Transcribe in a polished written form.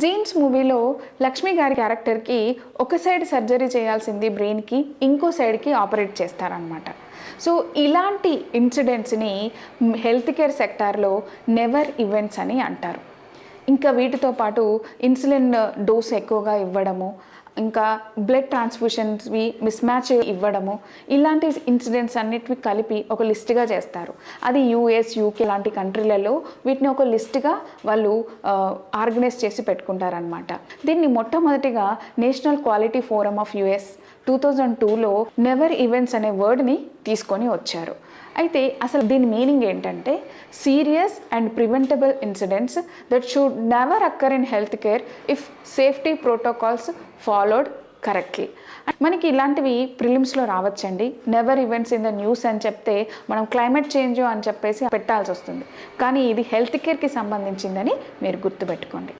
Jeans మూవీలో లక్ష్మి గారి క్యారెక్టర్కి ఒక సైడ్ సర్జరీ చేయాల్సింది బ్రెయిన్కి, ఇంకో సైడ్కి ఆపరేట్ చేస్తారనమాట. సో ఇలాంటి ఇన్సిడెంట్స్ని హెల్త్ కేర్ సెక్టార్లో నెవర్ ఈవెంట్స్ అని అంటారు. ఇంకా వీటితో పాటు ఇన్సులిన్ డోస్ ఎక్కువగా ఇవ్వడము, ఇంకా బ్లడ్ ట్రాన్స్ఫ్యూషన్స్వి మిస్ మ్యాచ్ ఇవ్వడము, ఇలాంటి ఇన్సిడెంట్స్ అన్నిటివి కలిపి ఒక లిస్ట్గా చేస్తారు. అది యూఎస్, యూకే లాంటి కంట్రీలలో వీటిని ఒక లిస్ట్గా వాళ్ళు ఆర్గనైజ్ చేసి పెట్టుకుంటారనమాట. దీన్ని మొట్టమొదటిగా national quality forum of US 2002లో నెవర్ ఈవెంట్స్ అనే వర్డ్ని తీసుకొని వచ్చారు. అయితే అసలు దీని మీనింగ్ ఏంటంటే serious and preventable incidents that should never occur in health care if safety protocols followed correctly. మనకి ఇలాంటివి ప్రిలిమ్స్లో రావచ్చండి. Never events in the news అని చెప్తే మనం క్లైమేట్ చేంజ్ అని చెప్పేసి పెట్టాల్సి వస్తుంది. కానీ ఇది హెల్త్ కేర్కి సంబంధించిందని మీరు గుర్తుపెట్టుకోండి.